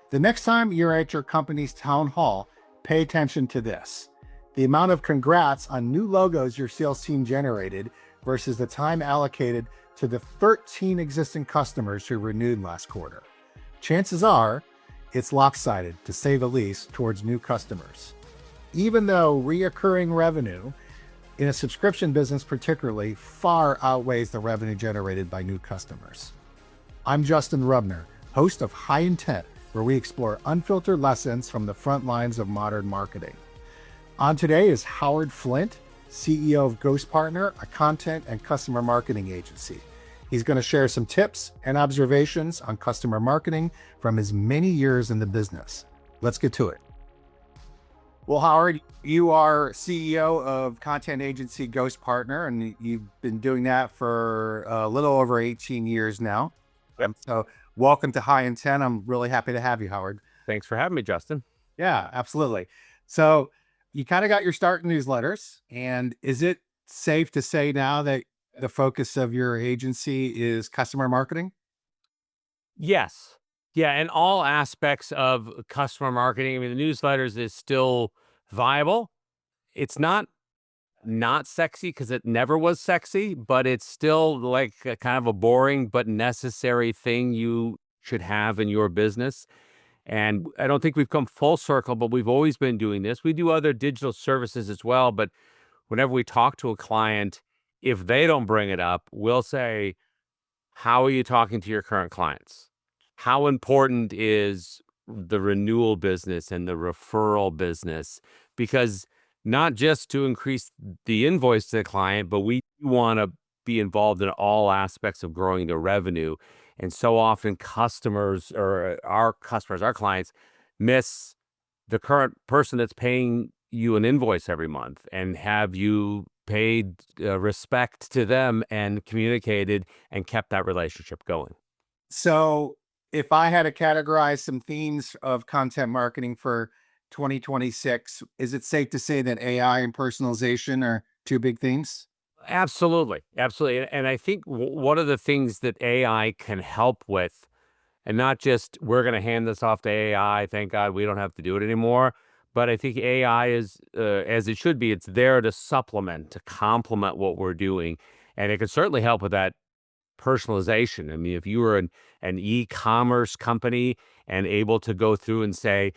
The next time you're at your company's town hall, pay attention to this. The amount of congrats on new logos your sales team generated versus the time allocated to the 13 existing customers who renewed last quarter. Chances are it's lopsided, to say the least, towards new customers. Even though reoccurring revenue, in a subscription business particularly, far outweighs the revenue generated by new customers. I'm Justin Rubner, host of High Intent, where we explore unfiltered lessons from the front lines of modern marketing. On today is Howard Flint, CEO of GhostPartner, a content and customer marketing agency. He's going to share some tips and observations on customer marketing from his many years in the business. Let's get to it. Well, Howard, you are CEO of content agency GhostPartner, and you've been doing that for a little over 18 years now. Yep. So welcome to High Intent. I'm really happy to have you, Howard. Thanks for having me, Justin. Yeah, absolutely. So you kind of got your start in newsletters, and is it safe to say now that the focus of your agency is customer marketing? Yes. Yeah, and all aspects of customer marketing. I mean, the newsletters is still viable. It's not sexy because it never was sexy, but it's still like a kind of a boring but necessary thing you should have in your business. And I don't think we've come full circle, but we've always been doing this. We do other digital services as well, but whenever we talk to a client, if they don't bring it up, we'll say, how are you talking to your current clients? How important is the renewal business and the referral business? Because not just to increase the invoice to the client, but we want to be involved in all aspects of growing their revenue. And so often customers or our clients miss the current person that's paying you an invoice every month, and have you paid respect to them and communicated and kept that relationship going. So if I had to categorize some themes of content marketing for 2026, is it safe to say that AI and personalization are two big themes? Absolutely. Absolutely. And I think one of the things that AI can help with, and not just we're going to hand this off to AI, thank God we don't have to do it anymore, but I think AI is, as it should be, it's there to supplement, to complement what we're doing. And it can certainly help with that personalization. I mean, if you were an e-commerce company and able to go through and say,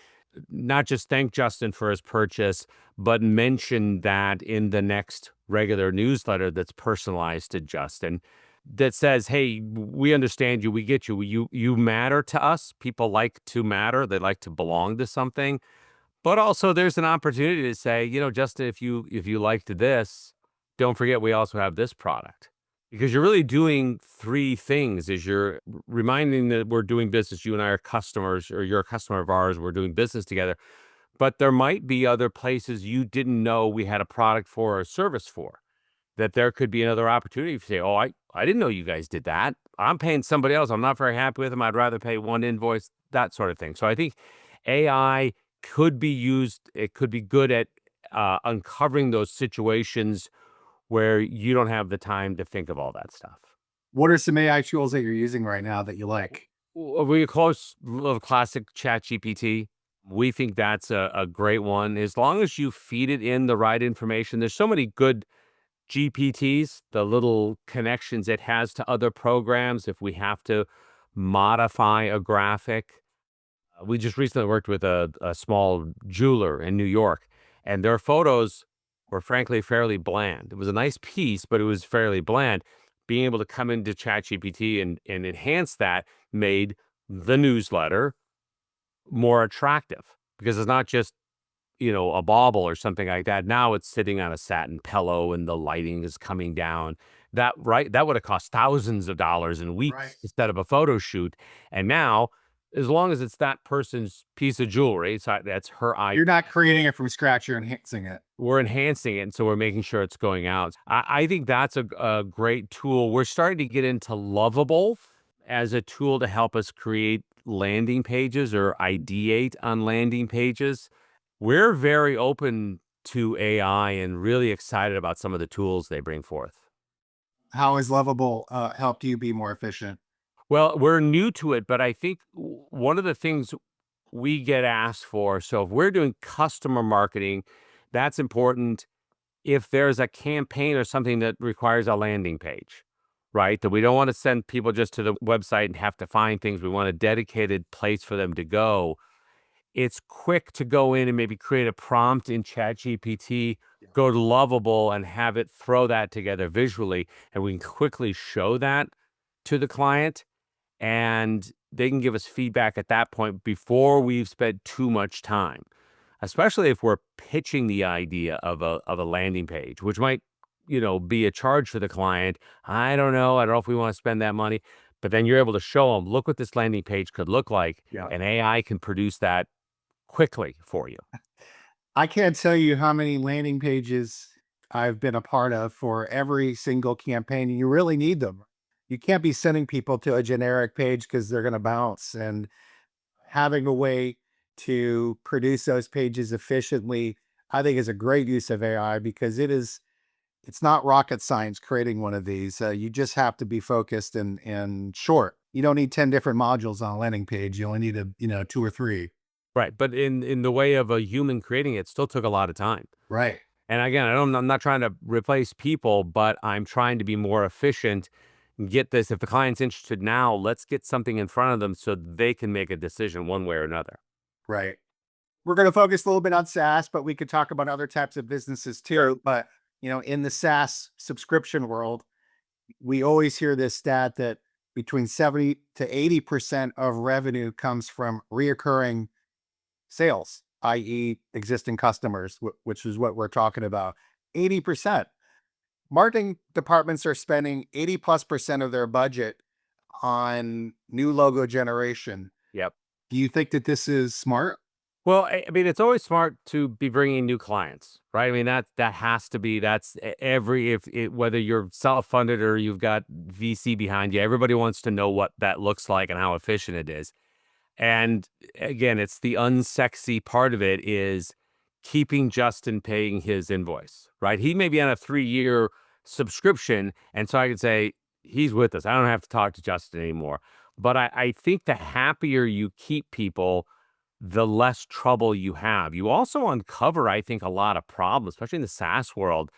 not just thank Justin for his purchase, but mention that in the next regular newsletter that's personalized to Justin, that says, hey, we understand you, we get you, you matter to us. People like to matter, they like to belong to something. But also there's an opportunity to say, Justin, if you liked this, don't forget we also have this product. Because you're really doing three things. Is you're reminding that we're doing business, you and I are customers, or you're a customer of ours, we're doing business together. But there might be other places you didn't know we had a product for or a service for, that there could be another opportunity to say, oh, I didn't know you guys did that. I'm paying somebody else. I'm not very happy with them. I'd rather pay one invoice, that sort of thing. So I think AI could be used. It could be good at uncovering those situations where you don't have the time to think of all that stuff. What are some AI tools that you're using right now that you like? We're close, little classic ChatGPT. We think that's a great one. As long as you feed it in the right information, there's so many good GPTs, the little connections it has to other programs. If we have to modify a graphic, we just recently worked with a small jeweler in New York, and their photos were frankly fairly bland. It was a nice piece, but it was fairly bland. Being able to come into ChatGPT and enhance that made the newsletter more attractive, because it's not just, a bauble or something like that. Now it's sitting on a satin pillow and the lighting is coming down. That would have cost thousands of dollars in weeks, Right. instead of a photo shoot. And now, as long as it's that person's piece of jewelry, that's her eye. You're not creating it from scratch, you're enhancing it. We're enhancing it, and so we're making sure it's going out. I think that's a great tool. We're starting to get into Lovable as a tool to help us create landing pages or ideate on landing pages. We're very open to AI and really excited about some of the tools they bring forth. How has Lovable helped you be more efficient? Well, we're new to it, but I think one of the things we get asked for. So if we're doing customer marketing, that's important. If there's a campaign or something that requires a landing page, right? That we don't want to send people just to the website and have to find things. We want a dedicated place for them to go. It's quick to go in and maybe create a prompt in ChatGPT, go to Lovable and have it throw that together visually. And we can quickly show that to the client, and they can give us feedback at that point before we've spent too much time, especially if we're pitching the idea of a landing page, which might, be a charge for the client. I don't know. I don't know if we want to spend that money, but then you're able to show them, look what this landing page could look like, Yeah. and AI can produce that quickly for you. I can't tell you how many landing pages I've been a part of for every single campaign. And you really need them. You can't be sending people to a generic page because they're going to bounce. And having a way to produce those pages efficiently, I think is a great use of AI because it's not rocket science creating one of these. You just have to be focused and short. You don't need 10 different modules on a landing page. You only need two or three. Right. But in the way of a human creating it, still took a lot of time. Right. And again, I'm not trying to replace people, but I'm trying to be more efficient. Get this. If the client's interested now, let's get something in front of them so they can make a decision one way or another. Right. We're going to focus a little bit on SaaS, but we could talk about other types of businesses too. But, in the SaaS subscription world, we always hear this stat that between 70 to 80% of revenue comes from reoccurring sales, i.e., existing customers, which is what we're talking about. 80%. Marketing departments are spending 80+% of their budget on new logo generation. Yep. Do you think that this is smart? Well, I mean, it's always smart to be bringing new clients, right? I mean, that has to be, that's whether you're self-funded or you've got VC behind you, everybody wants to know what that looks like and how efficient it is. And again, it's the unsexy part of it is keeping Justin paying his invoice, right? He may be on a 3-year subscription. And so I could say, he's with us. I don't have to talk to Justin anymore. But I think the happier you keep people, the less trouble you have. You also uncover, I think, a lot of problems, especially in the SaaS world.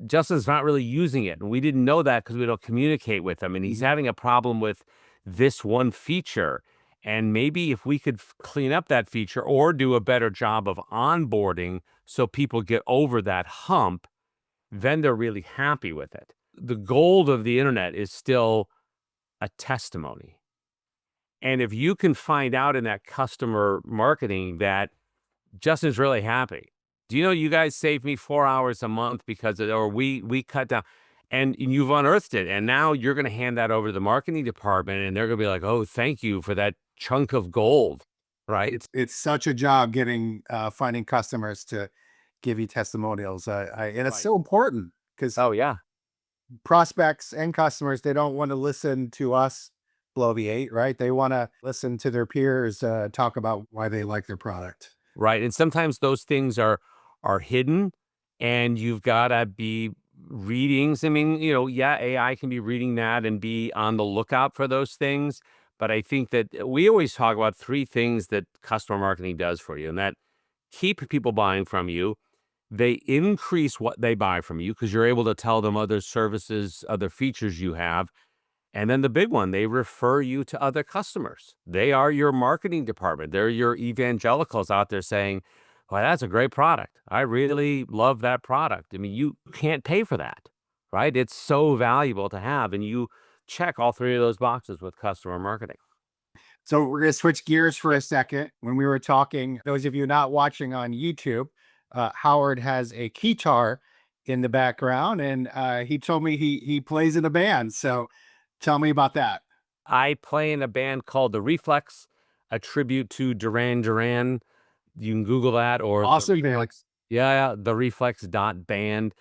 Justin's not really using it. And we didn't know that because we don't communicate with him. And he's having a problem with this one feature. And maybe if we could clean up that feature or do a better job of onboarding so people get over that hump, then they're really happy with it. The gold of the internet is still a testimony. And if you can find out in that customer marketing that Justin's really happy. Do you know you guys saved me 4 hours a month because of, or we cut down, and you've unearthed it. And now you're going to hand that over to the marketing department and they're going to be like, oh, thank you for that chunk of gold. Right. It's such a job getting finding customers to give you testimonials. And it's Right. so important because Oh, yeah. prospects and customers, they don't want to listen to us bloviate, right? They want to listen to their peers talk about why they like their product. Right. And sometimes those things are hidden and you've got to be readings. I mean, yeah, AI can be reading that and be on the lookout for those things. But I think that we always talk about 3 things that customer marketing does for you, and that keep people buying from you. They increase what they buy from you because you're able to tell them other services, other features you have. And then the big one, they refer you to other customers. They are your marketing department. They're your evangelicals out there saying, well, that's a great product. I really love that product. I mean, you can't pay for that, right? It's so valuable to have. And you check all 3 of those boxes with customer marketing. So we're going to switch gears for a second. When we were talking, those of you not watching on YouTube, Howard has a guitar in the background, and he told me he plays in a band. So tell me about that. I play in a band called The Reflex, a tribute to Duran Duran. You can Google that or Awesome band. yeah, the reflex.band.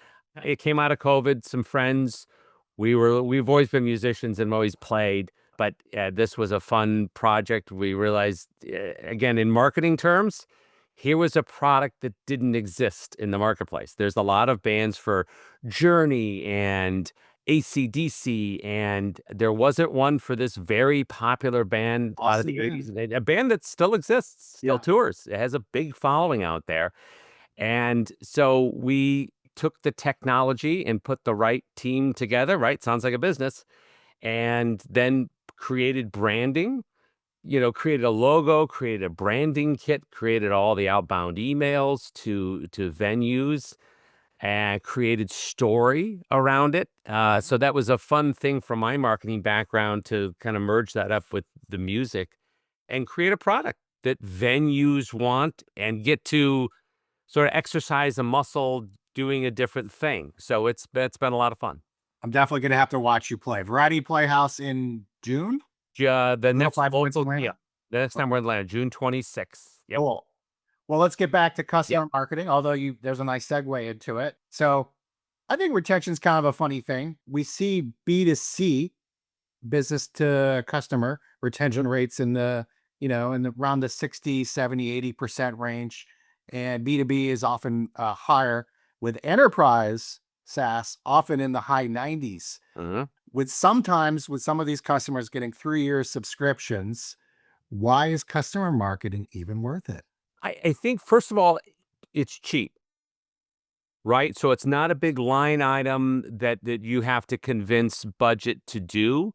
It came out of COVID. Some friends, we've always been musicians and always played, but this was a fun project. We realized, again, in marketing terms, here was a product that didn't exist in the marketplace. There's a lot of bands for Journey and AC/DC, and there wasn't one for this very popular band out of Awesome the band. 80s, a band that still exists, still Yeah. tours. It has a big following out there. And so we took the technology and put the right team together, right? Sounds like a business. And then created branding, created a logo, created a branding kit, created all the outbound emails to venues, and created story around it. So that was a fun thing from my marketing background to kind of merge that up with the music and create a product that venues want and get to sort of exercise a muscle doing a different thing. So it's been a lot of fun. I'm definitely going to have to watch you play. Variety Playhouse in June? The Little next 5 points local, Atlanta? yeah, the next time we're in Atlanta, June 26th. Yep. Cool. Well, let's get back to Yep. customer marketing, although there's a nice segue into it. So I think retention is kind of a funny thing. We see B2C, business to customer retention rates in the around the 60, 70, 80% range. And B2B is often higher, with enterprise SaaS often in the high 90s. Uh-huh. With some of these customers getting 3-year subscriptions, why is customer marketing even worth it? I think, first of all, it's cheap, right? So it's not a big line item that you have to convince budget to do.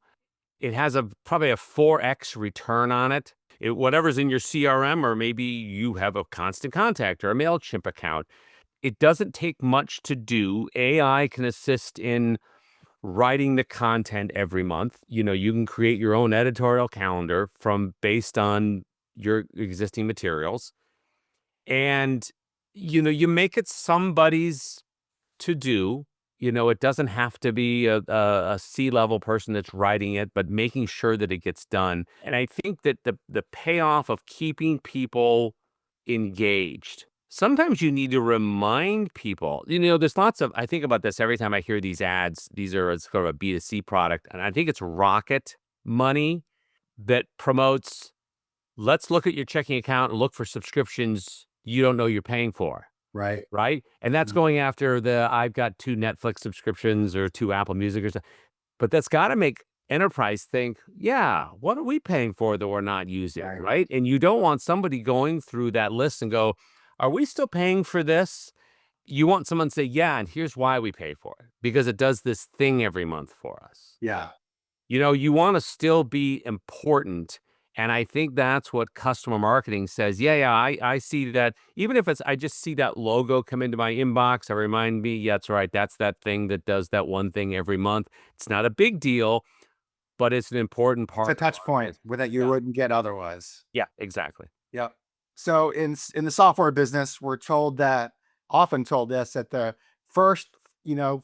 It has probably a 4x return on it. Whatever's in your CRM, or maybe you have a Constant Contact or a MailChimp account. It doesn't take much to do. AI can assist in writing the content every month. You can create your own editorial calendar based on your existing materials. And, you make it somebody's to do. It doesn't have to be a C-level person that's writing it, but making sure that it gets done. And I think that the payoff of keeping people engaged. Sometimes you need to remind people. There's lots of, I think about this every time I hear these ads. It's sort of a B2C product, and I think it's Rocket Money that promotes, let's look at your checking account and look for subscriptions you don't know you're paying for. Right. Right? And that's Mhm. going after I've got 2 Netflix subscriptions or 2 Apple Music or something. But that's gotta make enterprise think, "Yeah, what are we paying for that we're not using?" Right. Right? And you don't want somebody going through that list and go, "Are we still paying for this?" You want someone to say, "Yeah, and here's why we pay for it, because it does this thing every month for us." Yeah. You wanna still be important, and I think that's what customer marketing says, "Yeah, yeah, I see that." Even if I just see that logo come into my inbox, I remind me, "Yeah, that's right, that's that thing that does that one thing every month." It's not a big deal, but it's an important It's a part of touch our point business. that you Yeah. wouldn't get otherwise. Yeah, exactly. Yep. So in the software business, we're often told this, that the first,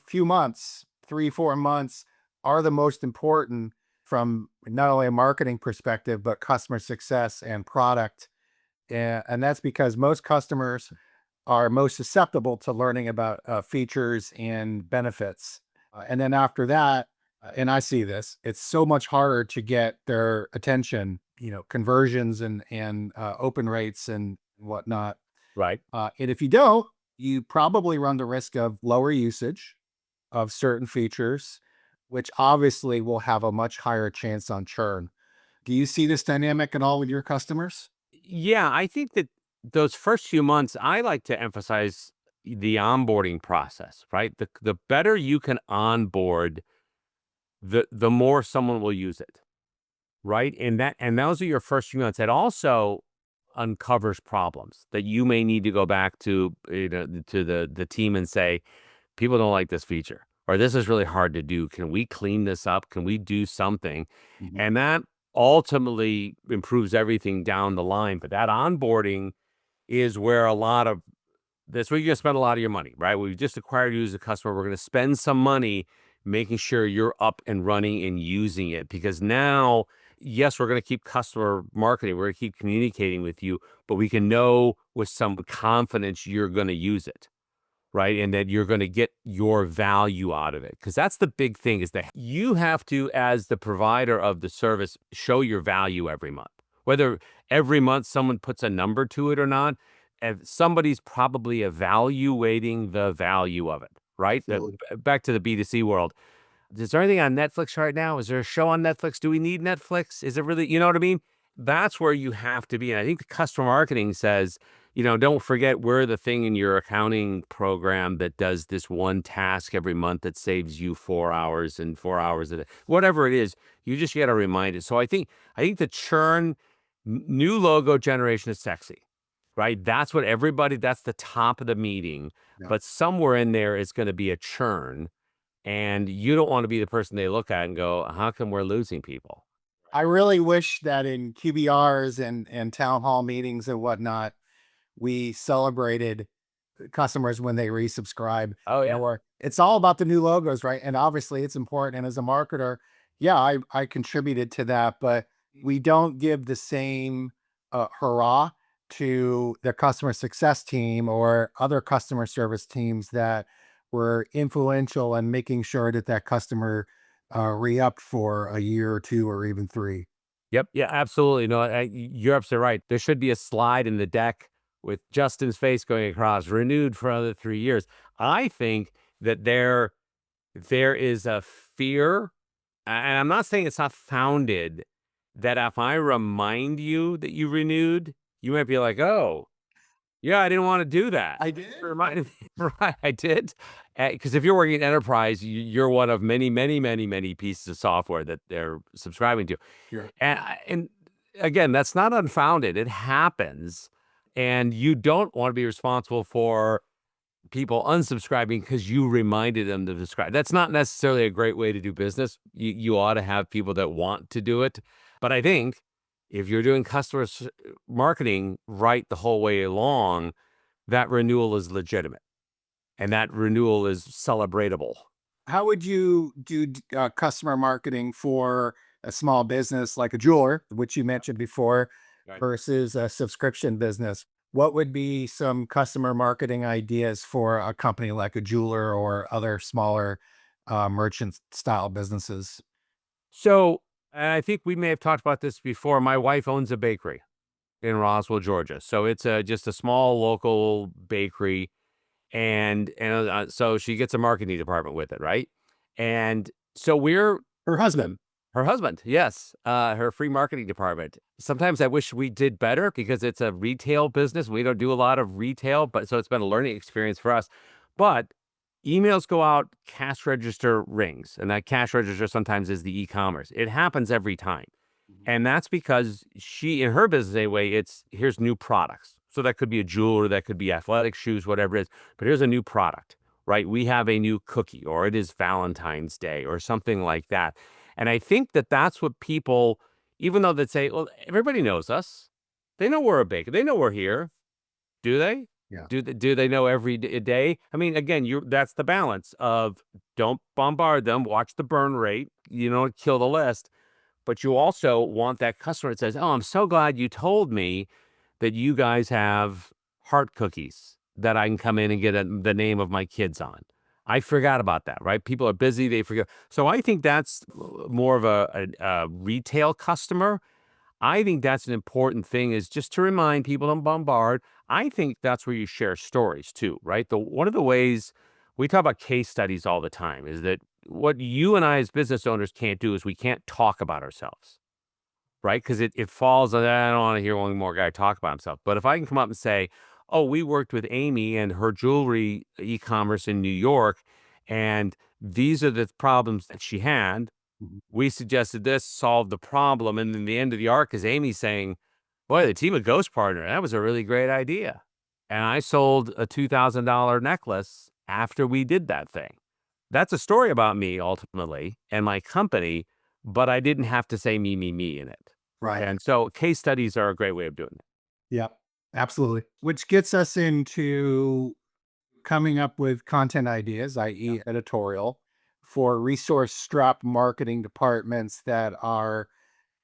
few months, 3, 4 months, are the most important from not only a marketing perspective, but customer success and product. And that's because most customers are most susceptible to learning about features and benefits. And then after that, and I see this, it's so much harder to get their attention, conversions and open rates and whatnot. Right. And if you don't, you probably run the risk of lower usage of certain features, which obviously will have a much higher chance on churn. Do you see this dynamic at all with your customers? Yeah, I think that those first few months, I like to emphasize the onboarding process, right? The better you can onboard, the more someone will use it, right? And those are your first few months. It also uncovers problems that you may need to go back to, to the team and say, people don't like this feature, or this is really hard to do. Can we clean this up? Can we do something? Mhm. And that ultimately improves everything down the line. But that onboarding is where that's where you're gonna spend a lot of your money, right? We've just acquired you as a customer. We're gonna spend some money making sure you're up and running and using it, because now, yes, we're gonna keep customer marketing, we're gonna keep communicating with you, but we can know with some confidence you're gonna use it, right? And that you're gonna get your value out of it. Because that's the big thing, is that you have to, as the provider of the service, show your value every month. Whether every month someone puts a number to it or not, somebody's probably evaluating the value of it, right? Absolutely. Back to the B2C world. Is there anything on Netflix right now? Is there a show on Netflix? Do we need Netflix? Is it really, you know what I mean? That's where you have to be. And I think the customer marketing says, don't forget we're the thing in your accounting program that does this one task every month that saves you 4 hours and 4 hours a day. Whatever it is, you just got to remind it. So I think the churn, new logo generation is sexy, right? That's what everybody, that's the top of the meeting. Yeah. But somewhere in there is going to be a churn, and you don't want to be the person they look at and go, how come we're losing people? I really wish that in QBRs and town hall meetings and whatnot, we celebrated customers when they resubscribe, Oh, yeah. where it's all about the new logos, right? And obviously it's important. And as a marketer, yeah, I contributed to that, but we don't give the same hurrah to the customer success team or other customer service teams that were influential in making sure that that customer re-upped for a year or two or even three. Yep. Yeah, absolutely. No, you're absolutely right. There should be a slide in the deck with Justin's face going across, renewed for another 3 years. I think that there is a fear, and I'm not saying it's not founded, that if I remind you that you renewed, you might be like, oh, yeah, I didn't want to do that. I did. Reminded me, right? I did, because if you're working in enterprise, you're one of many, many, many, many pieces of software that they're subscribing to. Sure. And again, that's not unfounded. It happens, and you don't want to be responsible for people unsubscribing because you reminded them to subscribe. That's not necessarily a great way to do business. You ought to have people that want to do it. But I think if you're doing marketing right the whole way along, that renewal is legitimate and that renewal is celebratable. How would you do customer marketing for a small business like a jeweler, which you mentioned before, Right. versus a subscription business? What would be some customer marketing ideas for a company like a jeweler or other smaller merchant style businesses? So, and I think we may have talked about this before. My wife owns a bakery in Roswell, Georgia. So it's just a small local bakery, and so she gets a marketing department with it, right? And so we're Her husband. her husband, yes, her free marketing department. Sometimes I wish we did better because it's a retail business. We don't do a lot of retail, but so it's been a learning experience for us. But emails go out, cash register rings, and that cash register sometimes is the e-commerce. It happens every time. And that's because she, in her business anyway, it's here's new products. So that could be a jeweler, that could be athletic shoes, whatever it is. But here's a new product, right? We have a new cookie, or it is Valentine's Day, or something like that. And I think that that's what people, even though they say, well, everybody knows us, they know we're a baker, they know we're here. Do they? Yeah. Do they know every day? I mean, again, that's the balance of don't bombard them, watch the burn rate, kill the list, but you also want that customer that says, "Oh, I'm so glad you told me that you guys have heart cookies that I can come in and get the name of my kids on. I forgot about that," right? People are busy, they forget. So I think that's more of a retail customer. I think that's an important thing, is just to remind people, don't bombard. I think that's where you share stories too, right? One of the ways we talk about case studies all the time is that what you and I as business owners can't do is we can't talk about ourselves, right? Because it falls on, I don't want to hear one more guy talk about himself. But if I can come up and say, oh, we worked with Amy and her jewelry e-commerce in New York, and these are the problems that she had. Mhm. We suggested this, solved the problem. And then the end of the arc is Amy saying, boy, the team of GhostPartner, that was a really great idea. And I sold a $2,000 necklace after we did that thing. That's a story about me ultimately and my company, but I didn't have to say me in it. Right. And so case studies are a great way of doing it. Yep. Absolutely. Which gets us into coming up with content ideas, i.e., editorial, for resource strap marketing departments that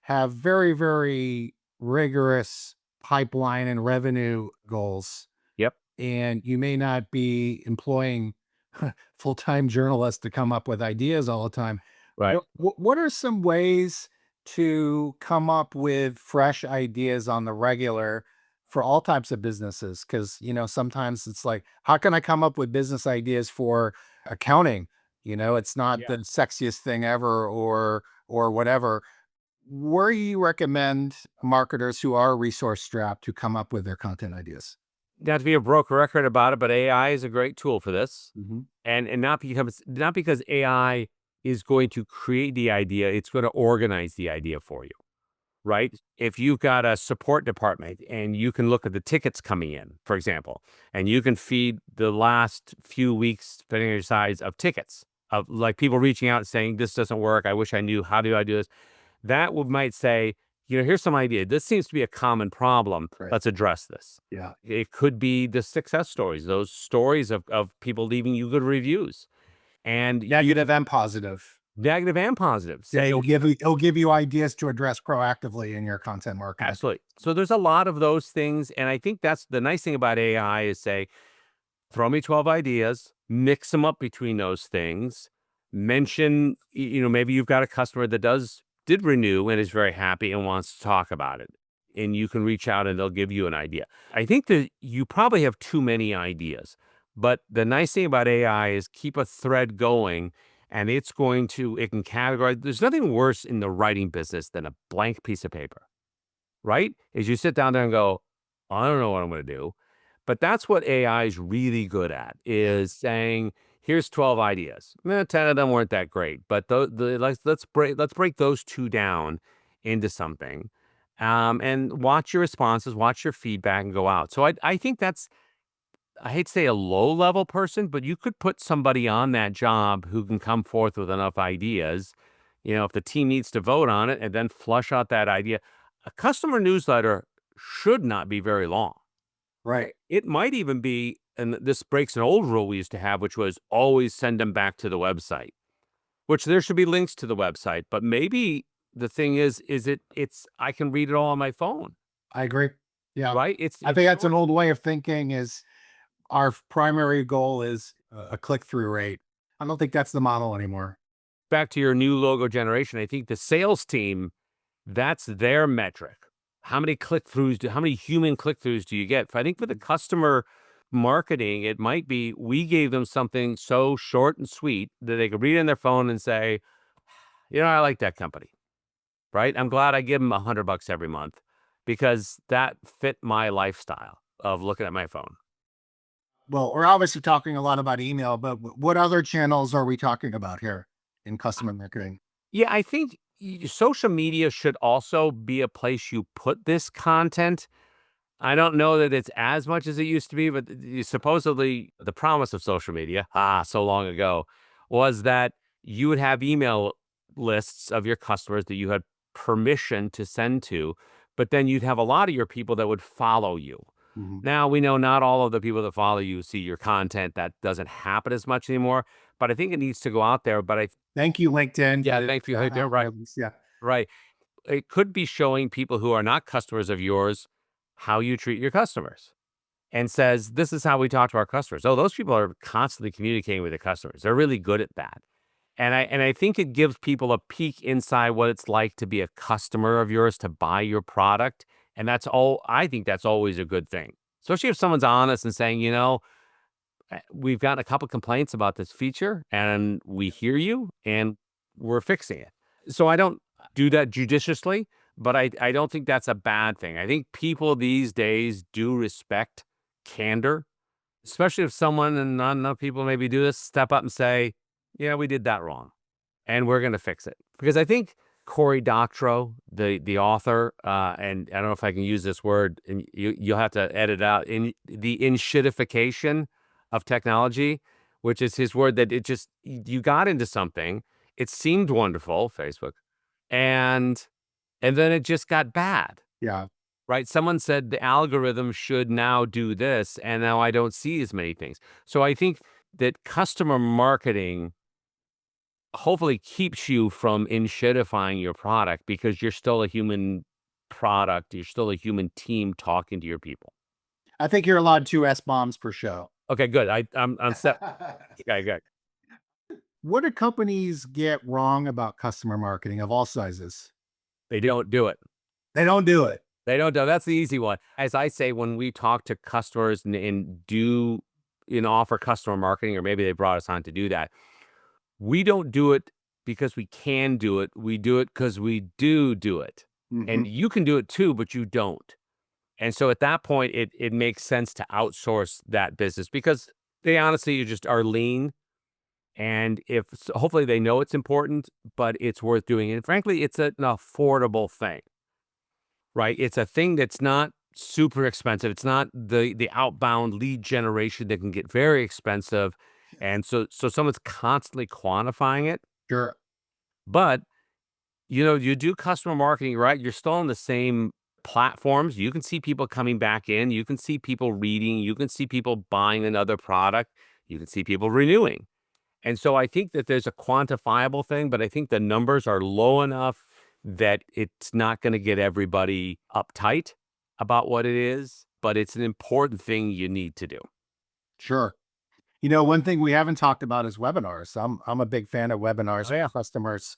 have very, very rigorous pipeline and revenue goals. Yep. And you may not be employing full-time journalists to come up with ideas all the time. Right. What are some ways to come up with fresh ideas on the regular for all types of businesses? Because, sometimes it's like, how can I come up with business ideas for accounting? It's not the sexiest thing ever or whatever. Where do you recommend marketers who are resource strapped to come up with their content ideas? Not to be a broken record about it, but AI is a great tool for this. Hmm. And not because AI is going to create the idea, it's going to organize the idea for you, right? If you've got a support department and you can look at the tickets coming in, for example, and you can feed the last few weeks, depending on your size, of tickets of like people reaching out and saying, this doesn't work. I wish I knew. How do I do this? That would might say, here's some idea. This seems to be a common problem. Right. Let's address this. Yeah. It could be the success stories, those stories of people leaving you good reviews and Negative and positive. negative and positive. Yeah, Say, it'll give you ideas to address proactively in your content marketing. absolutely. So there's a lot of those things. And I think that's the nice thing about AI is say, throw me 12 ideas, mix them up between those things, mention, maybe you've got a customer that did renew and is very happy and wants to talk about it. And you can reach out and they'll give you an idea. I think that you probably have too many ideas, but the nice thing about AI is keep a thread going and it can categorize. There's nothing worse in the writing business than a blank piece of paper, right? Is you sit down there and go, I don't know what I'm going to do. But that's what AI is really good at, is saying, here's 12 ideas. 10 of them weren't that great, but let's break those two down into something, and watch your responses, watch your feedback, and go out. So I think that's, I hate to say a low level person, but you could put somebody on that job who can come forth with enough ideas. If the team needs to vote on it and then flush out that idea, a customer newsletter should not be very long. Right. It might even be, and this breaks an old rule we used to have, which was always send them back to the website, which there should be links to the website. But maybe the thing is I can read it all on my phone, I agree. Yeah. right? I think that's an old way of thinking is our primary goal is a click-through rate. I don't think that's the model anymore. Back to your new logo generation. I think the sales team, that's their metric. How many human click-throughs do you get? I think for the customer marketing, it might be, we gave them something so short and sweet that they could read it on their phone and say, I like that company, right? I'm glad I give them $100 every month because that fit my lifestyle of looking at my phone. Well, we're obviously talking a lot about email, but what other channels are we talking about here in customer marketing? Yeah, I think social media should also be a place you put this content. I don't know that it's as much as it used to be, but supposedly the promise of social media, so long ago, was that you would have email lists of your customers that you had permission to send to, but then you'd have a lot of your people that would follow you. Mhm. Now we know not all of the people that follow you see your content. That doesn't happen as much anymore, but I think it needs to go out there. But Thank you, LinkedIn. yeah, thank you. Right, Yeah. right. It could be showing people who are not customers of yours how you treat your customers and says, this is how we talk to our customers. Oh, those people are constantly communicating with the customers. They're really good at that. And I think it gives people a peek inside what it's like to be a customer of yours, to buy your product. And I think that's always a good thing. Especially if someone's honest and saying, we've got a couple complaints about this feature and we hear you and we're fixing it. So I don't do that judiciously, but I don't think that's a bad thing. I think people these days do respect candor, especially if someone, and not enough people maybe do this, step up and say, yeah, we did that wrong and we're going to fix it. Because I think Cory Doctorow, the author, and I don't know if I can use this word, and you'll have to edit out, in the inshitification of technology, which is his word, that you got into something, it seemed wonderful, Facebook, and then it just got bad, Yeah. right? Someone said the algorithm should now do this, and now I don't see as many things. So I think that customer marketing hopefully keeps you from inshitifying your product because you're still a human product. You're still a human team talking to your people. I think you're allowed 2 S-bombs per show. Okay, good. I'm set. Okay, good. What do companies get wrong about customer marketing of all sizes? They don't do it. They don't do it. They don't do. That's the easy one. As I say, when we talk to customers and offer customer marketing, or maybe they brought us on to do that, We don't do it because we can do it. We do it because we do it. And you can do it too, but you don't. And so at that point, it makes sense to outsource that business because they honestly you just are lean. And if hopefully they know it's important, but it's worth doing. And frankly, it's an affordable thing, right? It's a thing that's not super expensive. It's not the outbound lead generation that can get very expensive. And so someone's constantly quantifying it. Sure. But you do customer marketing, right? You're still on the same platforms. You can see people coming back in. You can see people reading. You can see people buying another product. You can see people renewing. And so I think that there's a quantifiable thing, but I think the numbers are low enough that it's not going to get everybody uptight about what it is, but it's an important thing you need to do. Sure. One thing we haven't talked about is webinars. I'm a big fan of webinars Oh, yeah. for customers.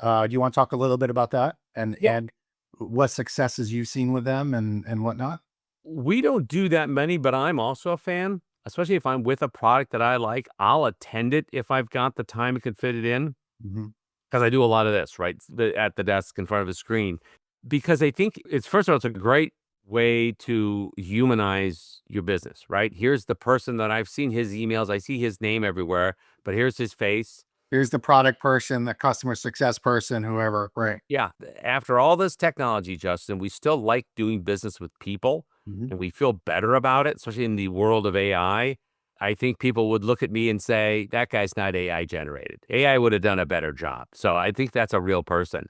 Do you want to talk a little bit about that Yeah. and what successes you've seen with them and whatnot? We don't do that many, but I'm also a fan, especially if I'm with a product that I like. I'll attend it if I've got the time and can fit it in. Mhm. Because I do a lot of this, right? At the desk in front of a screen. Because I think it's first of all, it's a great way to humanize your business, right? Here's the person that I've seen his emails, I see his name everywhere, but here's his face. Here's the product person, the customer success person, whoever. Right. Yeah. After all this technology, Justin, we still like doing business with people Mhm. and we feel better about it, especially in the world of AI. I think people would look at me and say, that guy's not AI generated. AI would have done a better job. So I think that's a real person.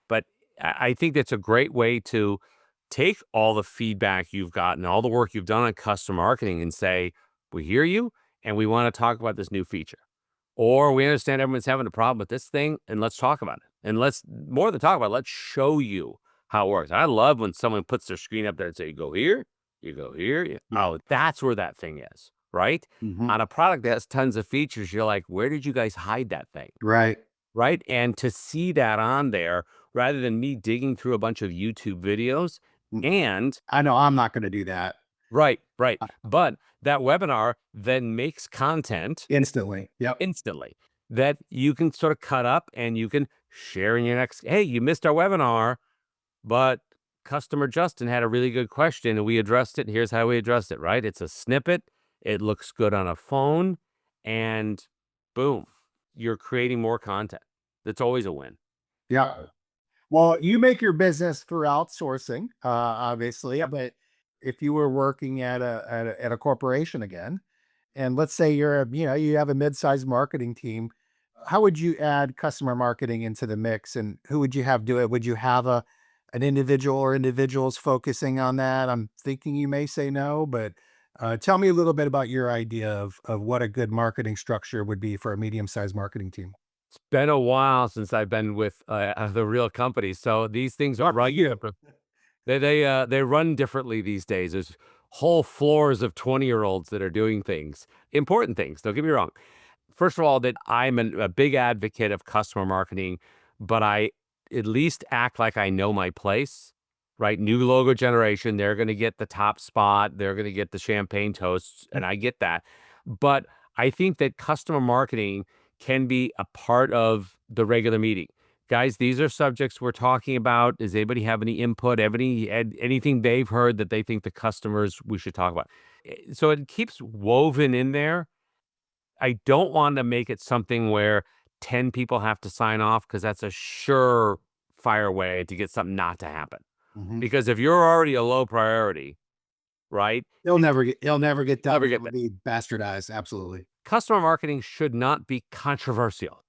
But I think that's a great way to take all the feedback you've gotten, all the work you've done on customer marketing and say, we hear you and we want to talk about this new feature. Or we understand everyone's having a problem with this thing and let's talk about it. And let's more than talk about it, let's show you how it works. I love when someone puts their screen up there and say, you go here, you go here. Yeah. Oh, that's where that thing is, right? Mhm. On a product that has tons of features, you're like, where did you guys hide that thing? Right. Right. And to see that on there rather than me digging through a bunch of YouTube videos Mm. and I know I'm not going to do that right. uh, But that webinar then makes content instantly. Yep. instantly that you can sort of cut up and you can share in your next, hey, you missed our webinar, but customer Justin had a really good question and we addressed it. Here's how we addressed it, right? It's a snippet. It looks good on a phone and boom, you're creating more content. That's always a win. Yeah. Well, you make your business through outsourcing, obviously, but if you were working at a corporation again, and let's say you have a mid-sized marketing team, how would you add customer marketing into the mix, and who would you have do it? Would you have an individual or individuals focusing on that? I'm thinking you may say no, but tell me a little bit about your idea of what a good marketing structure would be for a medium-sized marketing team. It's been a while since I've been with the real company. So these things Sure. run Yeah. different. They run differently these days. There's whole floors of 20-year-olds that are doing things, important things. Don't get me wrong. First of all, that I'm a big advocate of customer marketing, but I at least act like I know my place, right? New logo generation, they're going to get the top spot, they're going to get the champagne toasts, and I get that. But I think that customer marketing can be a part of the regular meeting. Guys, these are subjects we're talking about. Does anybody have any input, anything they've heard that they think the customers we should talk about? So it keeps woven in there. I don't want to make it something where 10 people have to sign off because that's a surefire way to get something not to happen. Mhm. Because if you're already a low priority, right? He'll never get Never done. get It'll be bastardized. Absolutely. customer marketing should not be controversial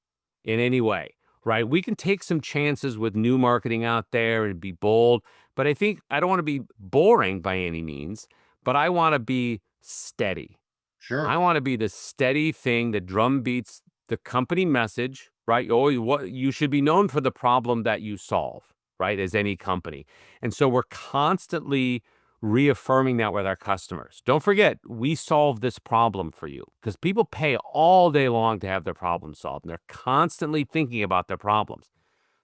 in any way, right? We can take some chances with new marketing out there and be bold, but I don't want to be boring by any means, but I want to be steady. I Sure. want to be the steady thing that drum beats the company message, right? What you should be known for the problem that you solve, right? As any company. And so we're constantly reaffirming that with our customers. Don't forget, we solve this problem for you because people pay all day long to have their problems solved and they're constantly thinking about their problems.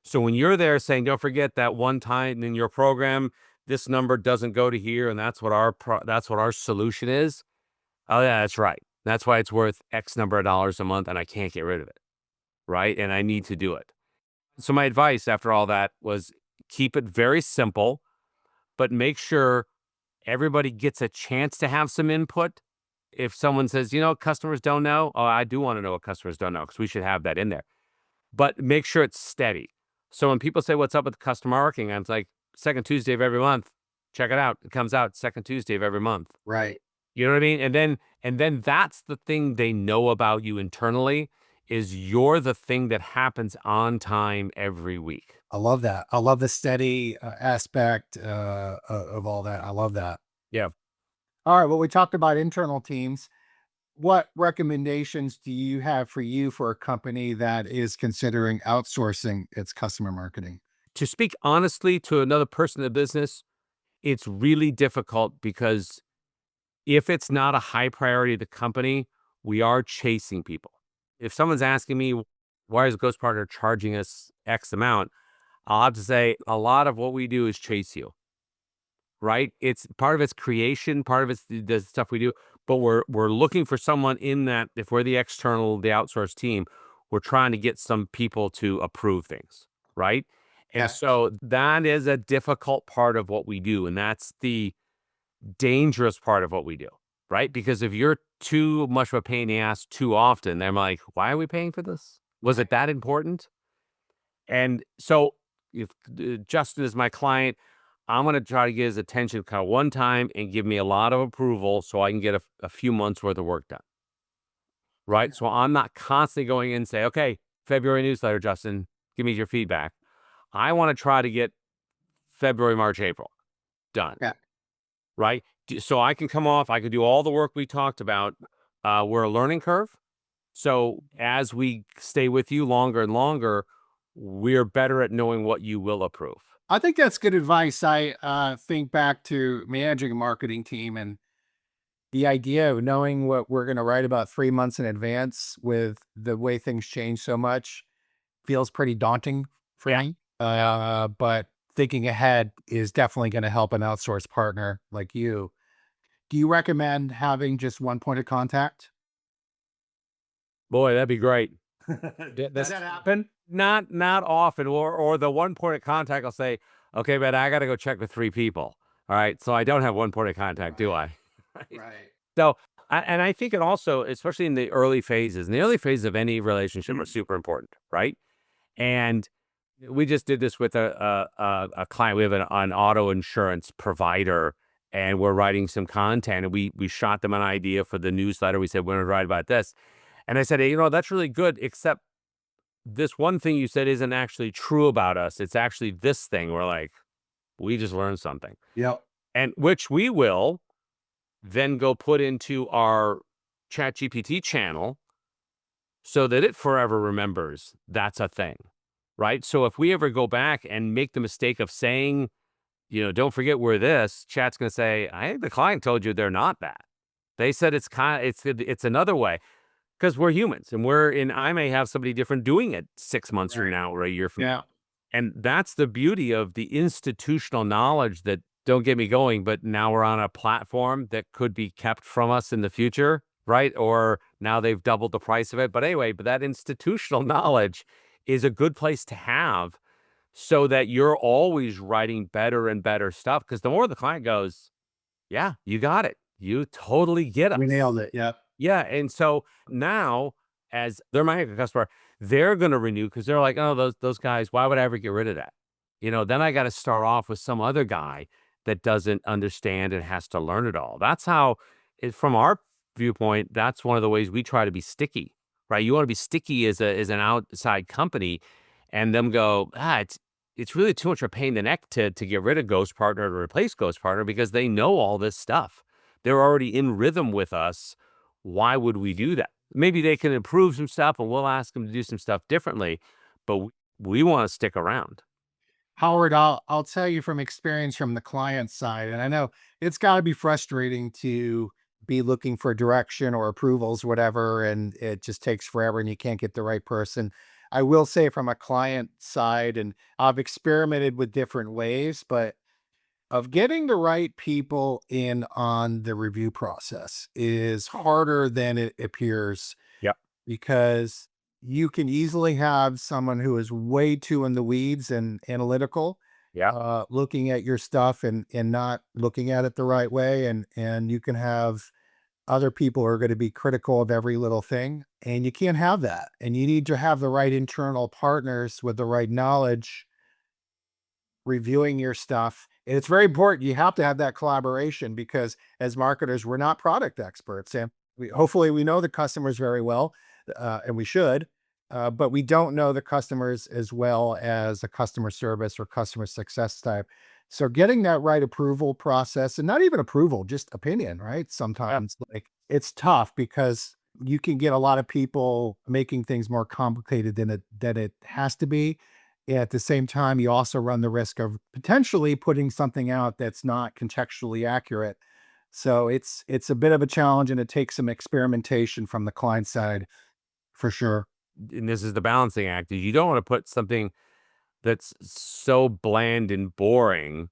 So when you're there saying, don't forget that one time in your program, this number doesn't go to here and that's what our solution is. Oh, yeah, that's right. That's why it's worth X number of dollars a month, and I can't get rid of it. right? And I need to do it. So my advice after all that was keep it very simple, but make sure everybody gets a chance to have some input. If someone says, customers don't know, oh, I do want to know what customers don't know because we should have that in there. But make sure it's steady. So when people say, what's up with customer marketing? I'm like, second Tuesday of every month. Check it out. It comes out second Tuesday of every month. Right. You know what I mean? And then that's the thing they know about you internally is you're the thing that happens on time every week. I love that. I love the steady aspect of all that. I love that. Yeah. All right. Well, we talked about internal teams. What recommendations do you have for you for a company that is considering outsourcing its customer marketing? To speak honestly to another person in the business, it's really difficult because if it's not a high priority of the company, we are chasing people. If someone's asking me, why is Ghost Partner charging us X amount? I'll have to say a lot of what we do is chase you, right? It's part of its creation, part of it's the stuff we do, but we're looking for someone in that. If we're the external, the outsourced team, we're trying to get some people to approve things, right? And Yeah. so that is a difficult part of what we do, and that's the dangerous part of what we do, right? Because if you're too much of a pain in the ass too often, they're like, why are we paying for this? Was it that important? And so if Justin is my client, I'm going to try to get his attention kind of one time and give me a lot of approval so I can get a few months worth of work done. Right. So I'm not constantly going in and say, okay, February newsletter, Justin, give me your feedback. I want to try to get February, March, April done. Yeah. Right. So I can come off, I can do all the work we talked about. We're a learning curve. So as we stay with you longer and longer, we're better at knowing what you will approve. I think that's good advice. I think back to managing a marketing team and the idea of knowing what we're going to write about 3 months in advance with the way things change so much feels pretty daunting for Yeah. me. But thinking ahead is definitely going to help an outsourced partner like you. Do you recommend having just one point of contact? Boy, that'd be great. Does that happen? Not often, or the one point of contact will say, okay, man, I got to go check with three people. All right, so I don't have one point of contact, do I? Right. Right. So, and I think it also, especially in the early phases, in the early phases of any relationship, are super important, right? And we just did this with a client. We have an auto insurance provider, and we're writing some content. And we shot them an idea for the newsletter. We said we're going to write about this, and I said, hey, that's really good, except this one thing you said isn't actually true about us. It's actually this thing. We're like, we just learned something, Yep. and which we will then go put into our chat GPT channel so that it forever remembers that's a thing, right? So if we ever go back and make the mistake of saying, don't forget we're this, chat's going to say, I think the client told you they're not that. They said it's another way because we're humans and I may have somebody different doing it 6 months from Right. now or a year from Yeah. and that's the beauty of the institutional knowledge that don't get me going, but now we're on a platform that could be kept from us in the future, right? Or now they've doubled the price of it. But anyway, but that institutional knowledge is a good place to have so that you're always writing better and better stuff. Because the more the client goes, yeah, you got it. You totally get We us. nailed it. Yep. Yeah, and so now, as they're my anchor customer, they're gonna renew because they're like, "Oh, those guys, why would I ever get rid of that?" Then I gotta start off with some other guy that doesn't understand and has to learn it all. That's how from our viewpoint, that's one of the ways we try to be sticky, right? You wanna be sticky as an outside company and them go, it's really too much of a pain in the neck to get rid of Ghost Partner to replace Ghost Partner because they know all this stuff. They're already in rhythm with us. Why would we do that? Maybe they can improve some stuff and we'll ask them to do some stuff differently, but we want to stick around. Howard, I'll tell you from experience from the client side, and I know it's got to be frustrating to be looking for direction or approvals, whatever, and it just takes forever and you can't get the right person. I will say from a client side, and I've experimented with different ways, but of getting the right people in on the review process is harder than it appears Yep. because You can easily have someone who is way too in the weeds and analytical, Yeah. looking at your stuff and not looking at it the right way. And you can have other people who are going to be critical of every little thing. And you can't have that. And you need to have the right internal partners with the right knowledge reviewing your stuff. And it's very important. You have to have that collaboration because as marketers, we're not product experts. And hopefully we know the customers very well, and we should, but we don't know the customers as well as a customer service or customer success type. So getting that right approval process, and not even approval, just opinion, right? Yeah. Sometimes like it's tough because you can get a lot of people making things more complicated than it has to be. At the same time, you also run the risk of potentially putting something out that's not contextually accurate. So it's a bit of a challenge, and it takes some experimentation from the client side for sure. And this is the balancing act. Is you don't want to put something that's so bland and boring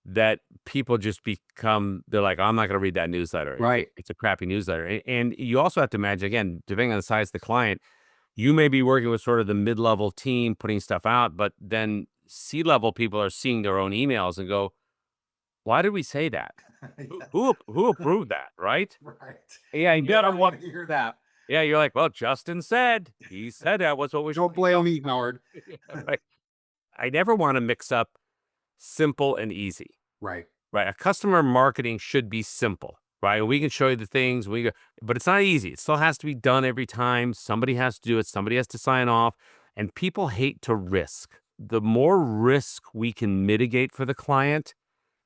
that people just become, they're like, I'm not going to read that newsletter. Right. It's a crappy newsletter. And you also have to imagine, again, depending on the size of the client, you may be working with sort of the mid-level team putting stuff out, but then C-level people are seeing their own emails and go, why did we say that? Yeah. Who approved that? Right. Right. Yeah. You don't want to hear that. Yeah. You're like, well, Justin said, he said that was what we should. Don't blame me, Howard. Right. I never want to mix up simple and easy. Right. Right. A customer marketing should be simple, right? We can show you the things but it's not easy. It still has to be done every time. Somebody has to do it. Somebody has to sign off, and people hate to risk. The more risk we can mitigate for the client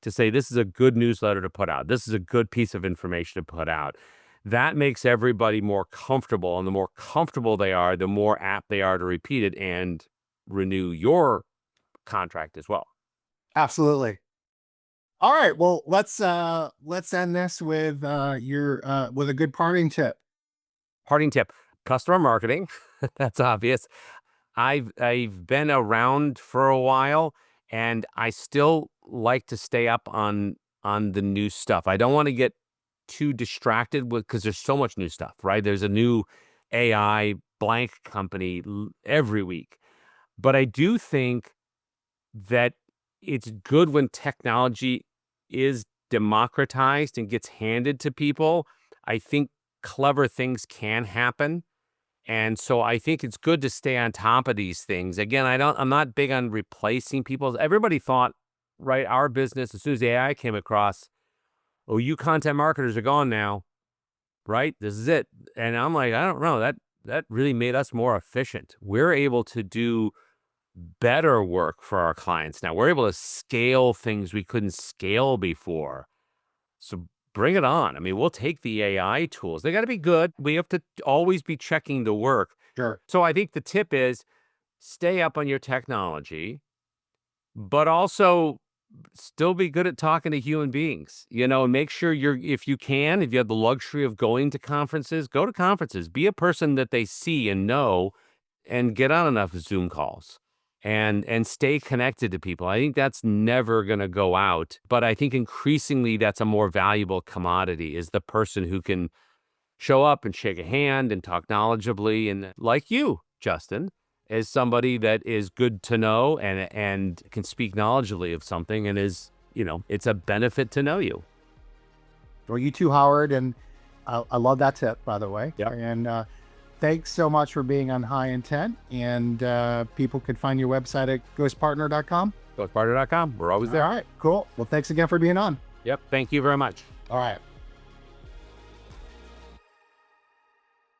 to say, this is a good newsletter to put out, this is a good piece of information to put out, that makes everybody more comfortable. And the more comfortable they are, the more apt they are to repeat it and renew your contract as well. Absolutely. All right. Well, let's end this with your with a good parting tip. Parting tip, customer marketing. That's obvious. I've been around for a while, and I still like to stay up on the new stuff. I don't want to get too distracted with, because there's so much new stuff, right? There's a new AI blank company every week. But I do think that it's good when technology is democratized and gets handed to people. I think clever things can happen. And so I think it's good to stay on top of these things. Again, I'm not big on replacing people. Everybody thought, right, our business, as soon as AI came across, oh, you content marketers are gone now, right? This is it. And I'm like, I don't know, that really made us more efficient. We're able to do better work for our clients now. We're able to scale things we couldn't scale before. So bring it on. I mean, we'll take the AI tools. They got to be good. We have to always be checking the work. Sure. So I think the tip is stay up on your technology, but also still be good at talking to human beings, and make sure if you have the luxury of going to conferences, go to conferences, be a person that they see and know, and get on enough Zoom calls and stay connected to people. I think that's never going to go out, but I think increasingly that's a more valuable commodity, is the person who can show up and shake a hand and talk knowledgeably, and like you, Justin, as somebody that is good to know and can speak knowledgeably of something, and is, it's a benefit to know you. Well, you too, Howard, and I love that tip, by the way. Yeah. And thanks so much for being on High Intent. And people can find your website at GhostPartner.com. GhostPartner.com. We're always there. All right, cool. Well, thanks again for being on. Yep. Thank you very much. All right.